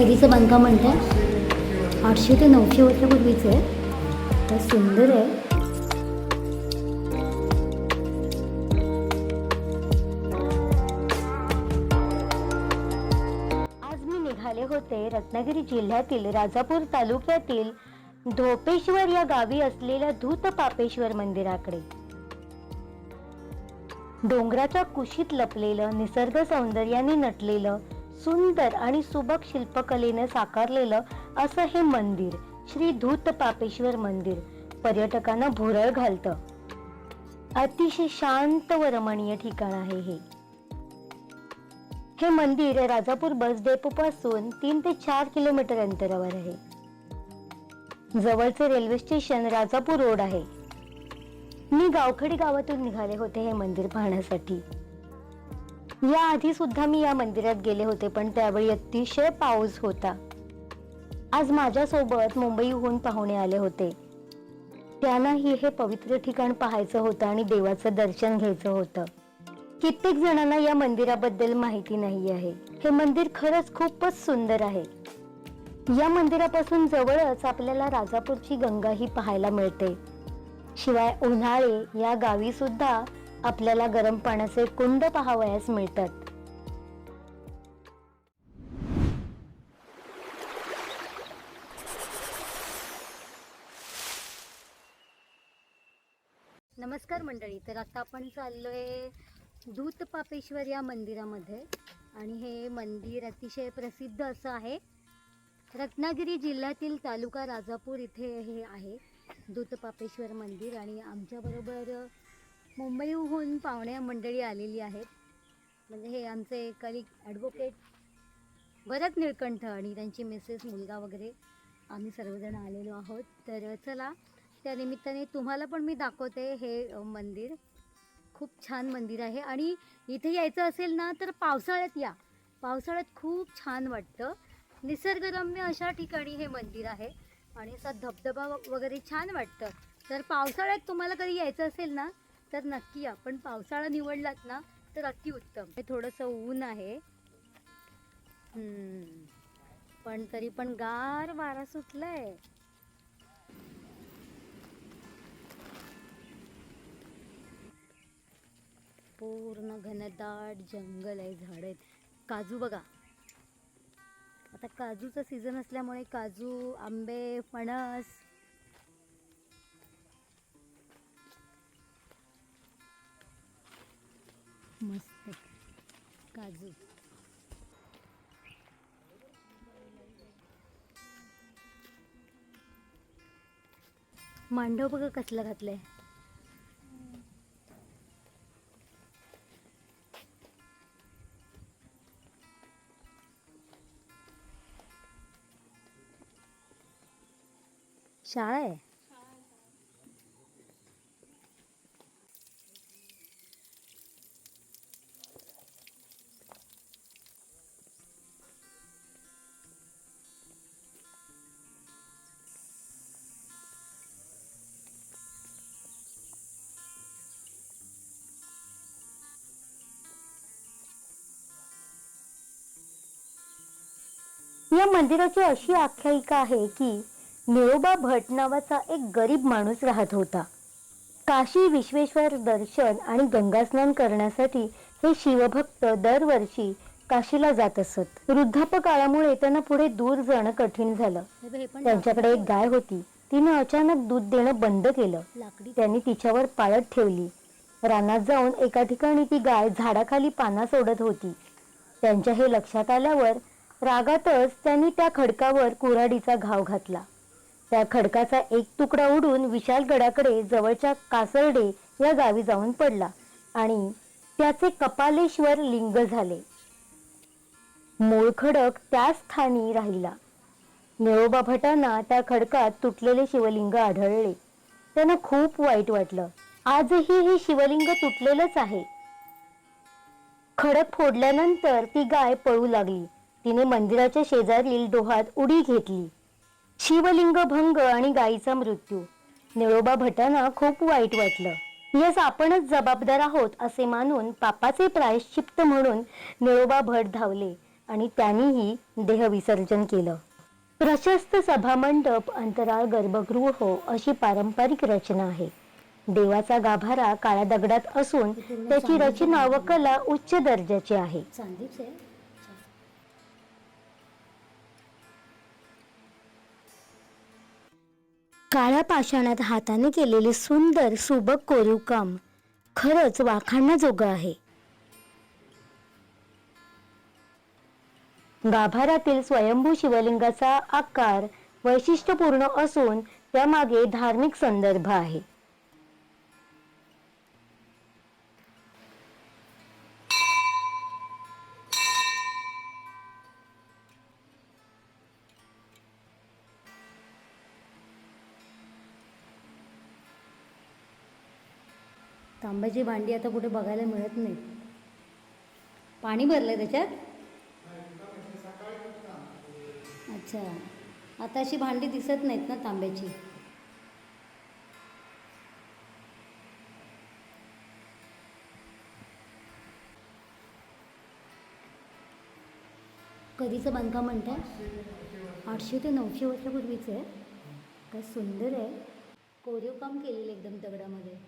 कधीचं बांधकाम म्हणतं 800 ते 900 वर्षापूर्वीचं आहे. तर सुंदर आहे. आज मी निघाले होते रत्नागिरी जिल्ह्यातील राजापूर तालुक्यातील धोपेश्वर या गावी असलेल्या धूत पापेश्वर मंदिराकडे. डोंगराच्या कुशीत लपलेलं, निसर्ग सौंदर्याने नटलेलं, सुंदर आणि सुबक शिल्पकलेने साकारलेलं असं हे मंदिर, श्री धूत पापेश्वर मंदिर, पर्यटकांना भुरळ घालतं. अतिशय शांत व रमणीय ठिकाण आहे हे मंदिर राजापूर बस डेपो पासून 3 ते 4 किलोमीटर अंतरावर आहे. जवळचे रेल्वे स्टेशन राजापूर रोड आहे. मी गावखडी गावातून निघाले होते हे मंदिर पाहण्यासाठी. या आधी सुद्धा मी या मंदिरात गेले होते, पण त्यावेळी अतिशय पाऊस होता. आज माझ्यासोबत मुंबईहून पाहुणे आले होते. त्यांनाही हे पवित्र ठिकाण पाहायचं होतं आणि देवाचं दर्शन घ्यायचं होतं. कित्येक जणांना या मंदिराबद्दल माहिती नाही आहे. हे मंदिर खरंच खूपच सुंदर आहे. या मंदिरापासून जवळच आपल्याला राजापूरची गंगाही पाहायला मिळते. शिवाय उन्हाळे या गावी सुद्धा आपल्याला गरम पाण्याचे कुंड पाहावयास मिळतात. नमस्कार मंडळी. तर आता आपण चाललोय धूत पापेश्वर या मंदिरामध्ये आणि हे मंदिर अतिशय प्रसिद्ध असं आहे. रत्नागिरी जिल्ह्यातील तालुका राजापूर इथे हे आहे धूत पापेश्वर मंदिर. आणि आमच्याबरोबर मुंबईहून पाहुणे मंडळी आलेली आहेत. म्हणजे हे आमचे कलिग ॲडव्होकेट भरत निळकंठ आणि त्यांची मिसेस, मुलगा वगैरे आम्ही सर्वजण आलेलो आहोत. तर चला त्या निमित्ताने तुम्हाला पण मी दाखवते हे मंदिर. खूप छान मंदिर आहे आणि इथे यायचं असेल ना तर पावसाळ्यात या. पावसाळ्यात खूप छान वाटतं. निसर्गरम्य अशा ठिकाणी हे मंदिर आहे आणि असा धबधबा वगैरे छान वाटतं. तर पावसाळ्यात तुम्हाला कधी यायचं असेल ना तर नक्की या. पण पावसाळा निवडलात ना तर अतिउत्तम. हे थोडंसं ऊन आहे, पण तरी पण गार वारा सुटलाय. पूर्ण घनदाट जंगल आहे, झाड आहेत. काजू बघा, आता काजूचा सीझन असल्यामुळे काजू, आंबे, फणस. मस्त काजू. मांडव बघा कसलं घातलंय. शाळा आहे. या मंदिराची अशी आख्यायिका आहे की निळोबा भट नावाचा एक गरीब माणूस राहत होता. काशी विश्वेश्वर दर्शन आणि गंगास्नान करण्यासाठी हे शिवभक्त दरवर्षी काशीला जात असत. वृद्धापकाळामुळे त्यांना पुढे दूर जाणं कठीण झालं. त्यांच्याकडे एक गाय होती. तिने अचानक दूध देणं बंद केलं. त्यांनी तिच्यावर पाळत ठेवली. रानात जाऊन एका ठिकाणी ती गाय झाडाखाली पाना सोडत होती. त्यांच्या हे लक्षात आल्यावर रागातच त्यांनी त्या खडकावर कुऱ्हाडीचा घाव घातला. त्या खडकाचा एक तुकडा उडून विशालगडाकडे जवळच्या कासर्डे या गावी जाऊन पडला आणि त्याचे कपालेश्वर लिंग झाले. मूळ खडक त्या स्थानी राहिला. निळोबा भटांना त्या खडकात तुटलेले शिवलिंग आढळले. त्यांना खूप वाईट वाटलं. आजही हे शिवलिंग तुटलेलंच आहे. खडक फोडल्यानंतर ती गाय पळू लागली. तिने मंदिराच्या शेजारील डोहात उडी घेतली. शिवलिंग भंग आणि गायीचा मृत्यू. निळोबा भटांना खूप वाईट वाटलं. यास आपणच जबाबदार आहोत असे मानून पापाचे प्रायश्चित्त म्हणून निळोबा भट धावले आणि त्यांनीही देहविसर्जन केलं. प्रशस्त सभामंडप, अंतराळ गर्भगृह अशी पारंपरिक रचना आहे. देवाचा गाभारा काळ्या दगडात असून त्याची रचना व कला उच्च दर्जाची आहे. काळ्या पाषाणात हाताने केलेले सुंदर सुबक कोरीवकाम खरंच वाखाणण्याजोगं आहे. गाभाऱ्यातील स्वयंभू शिवलिंगाचा आकार वैशिष्ट्यपूर्ण असून त्यामागे धार्मिक संदर्भ आहे. तांब्याची भांडी आता कुठे बघायला मिळत नाही. पाणी भरलंय त्याच्यात. अच्छा, आता अशी भांडी दिसत नाहीत ना तांब्याची. कधीचं बांधकाम म्हणताय? 800 ते 900 वर्षापूर्वीचं आहे. काय सुंदर आहे. कोरीव काम केलेलं एकदम दगडामध्ये.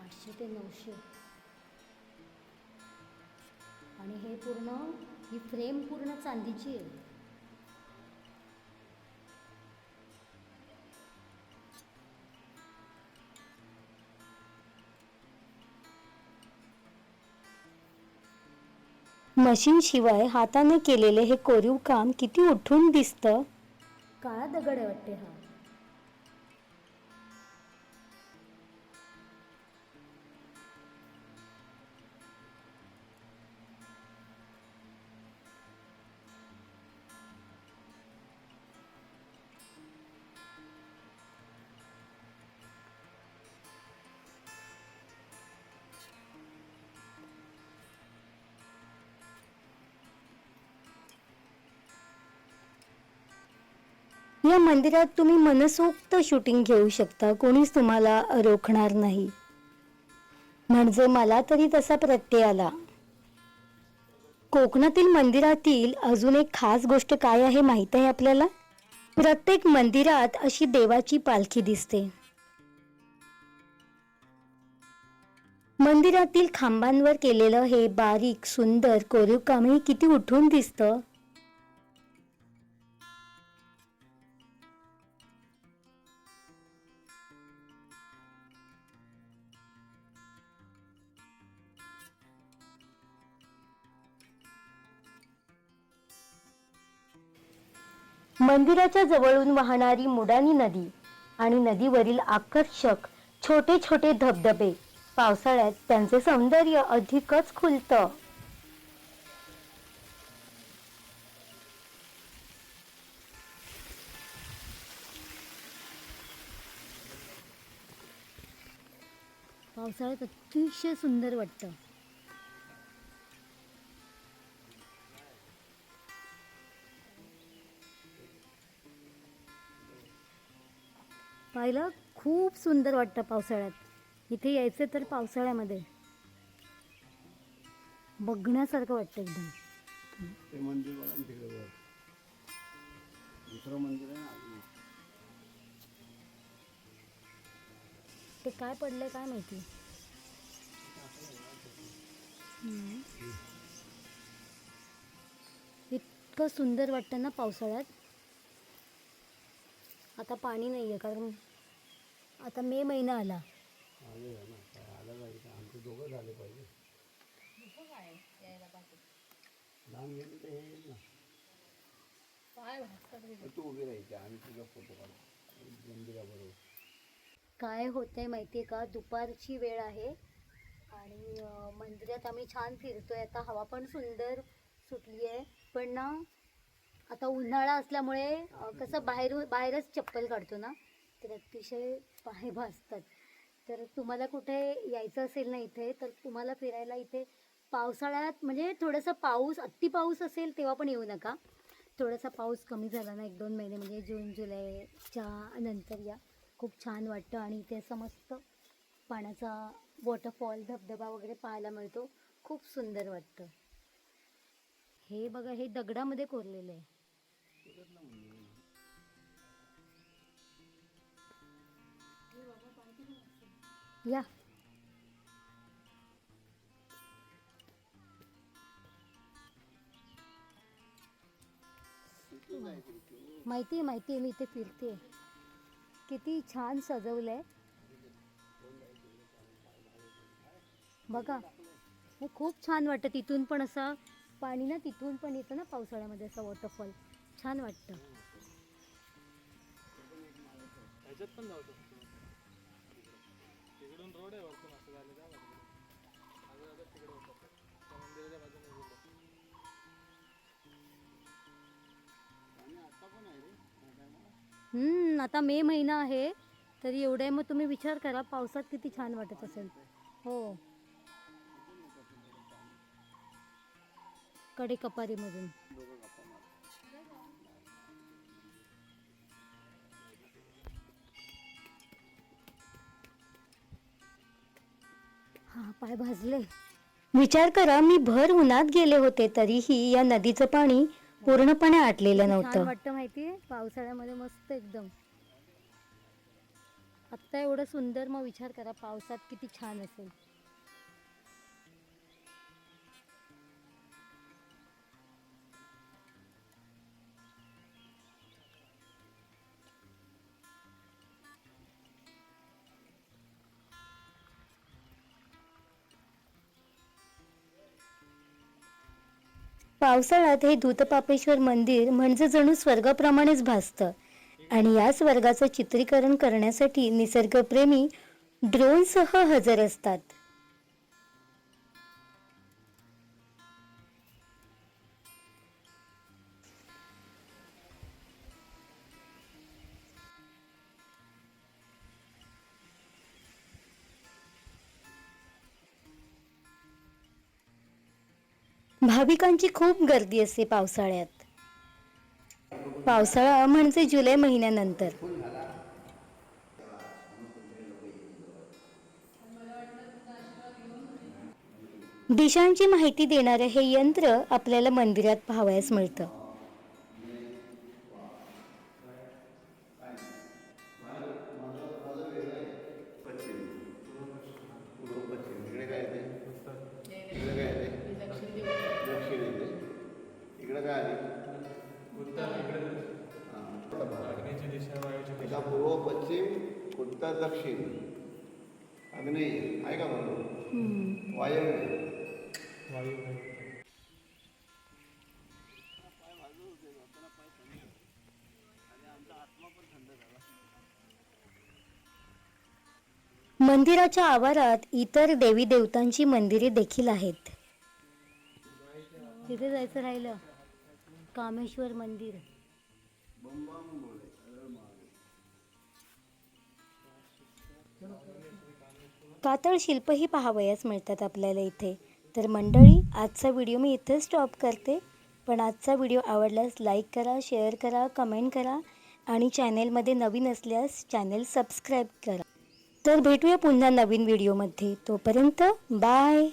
आठशे ते 900. आणि हे पूर्ण, ही फ्रेम पूर्ण चांदीची आहे. मशीन शिवाय हाताने केलेले हे कोरीव काम किती उठून दिसतं. काळा दगड आहे वाटते हा. या मंदिरात तुम्ही मनसोक्त शूटिंग घेऊ शकता, कोणीच तुम्हाला रोखणार नाही. म्हणजे मला तरी तसा प्रत्यय आला. कोकणातील मंदिरातील अजून एक खास गोष्ट काय आहे माहित आहे आपल्याला? प्रत्येक मंदिरात अशी देवाची पालखी दिसते. मंदिरातील खांबांवर केलेलं हे बारीक सुंदर कोरीवकामही किती उठून दिसतं. मंदिराच्या जवळून वाहणारी मुडानी नदी आणि नदीवरील आकर्षक छोटे छोटे धबधबे पावसाळ्यात त्यांचे सौंदर्य अधिकच खुलतं. पावसाळ्यात अतिशय सुंदर वाटतं. पाहिलं, खूप सुंदर वाटतं पावसाळ्यात. इथे यायचं तर पावसाळ्यामध्ये बघण्यासारखं वाटतं एकदम. ते मंदिर बघा तिकडे दुसरं मंदिर आहे ना. ते काय पडलंय काय माहिती. इतकं सुंदर वाटतं ना पावसाळ्यात. आता पाणी नाही आहे कारण आता मे महिना आला. आलं पाहिजे, आमचे दोघं झाले पाहिजे. लहान गेली तर हे येईल ना. तू उभी राहायची, आम्ही तुझा फोटो काढू मंदिराबरोबर. काय होतंय माहिती आहे का, दुपारची वेळ आहे आणि मंदिरात आम्ही छान फिरतोय. आता हवा पण सुंदर सुटली आहे, पण ना आता उन्हाळा असल्यामुळे कसं बाहेरच चप्पल काढतो ना, तर अतिशय पाय भाजतात. तर तुम्हाला कुठे यायचं असेल ना इथे, तर तुम्हाला फिरायला इथे पावसाळ्यात म्हणजे थोडंसं पाऊस, अति पाऊस असेल तेव्हा पण येऊ नका. थोडासा पाऊस कमी झाला ना 1-2 महिने म्हणजे जून जुलैच्या नंतर या खूप छान वाटतं आणि इथे असं मस्त पाण्याचा वॉटरफॉल धबधबा वगैरे पाहायला मिळतो. खूप सुंदर वाटतं. हे बघा हे दगडामध्ये कोरलेलं आहे. या माहिती आहे मी इथे फिरते. किती छान सजवलंय बघा. हे खूप छान वाटतं. तिथून पण असं पाणी ना तिथून पण येतं ना पावसाळ्यामध्ये असं वॉटरफॉल छान वाटतं. ह्याच्यात पण जाऊ शकतो. तिकडून रोड आहे वरतून असं झालं त्या बाजूला. अगं तिकडे होतं त्या मंदिराच्या बाजूने गेलो. आता मे महिना आहे तरी एवढे मग तुम्ही विचार करा पावसात किती छान वाटत असेल. हो कडे कपारीमधून. हा पाय भाजले. विचार करा, मी भर उन्हात गेले होते तरीही या नदीचं पाणी पूर्णपणे आटलेलं छान नव्हतं. वाटतं माहितीये पावसाळ्यामध्ये मस्त एकदम. आत्ता एवढं सुंदर मग विचार करा पावसात किती छान असेल. पावसाळ्यात हे दूधपापेश्वर मंदिर म्हणजे जणू स्वर्गाप्रमाणेच भासतं आणि या स्वर्गाचं चित्रीकरण करण्यासाठी निसर्गप्रेमी ड्रोनसह हजर असतात. भाविकांची खूप गर्दी असते पावसाळ्यात. पावसाळा म्हणजे जुलै महिन्यानंतर. दिशांची माहिती देणारं हे यंत्र आपल्याला मंदिरात पाहावयास मिळतं. पश्चिम पूर्व पश्चिम इकडे काय येते इकडे काय येते दक्षिण येते इकडे काय आली अग्नीची दिशा वायूची एका पूर्व पश्चिम उत्तर दक्षिण आग्नेय आहे का बरोबर वायव्य वायू. मंदिराच्या आवारात इतर देवी देवतांची मंदिरे देखील आहेत. तिथे जायचं राहिलं कामेश्वर मंदिर. कातळ शिल्पही पाहावयास मिळतात आपल्याला इथे. तर मंडळी, आजचा व्हिडिओ मी इथेच स्टॉप करते. पण आजचा व्हिडिओ आवडल्यास लाईक करा, शेअर करा, कमेंट करा आणि चॅनेलमध्ये नवीन असल्यास चॅनेल सबस्क्राईब करा. तर भेटूया पुन्हा नवीन व्हिडिओमध्ये. तोपर्यंत बाय.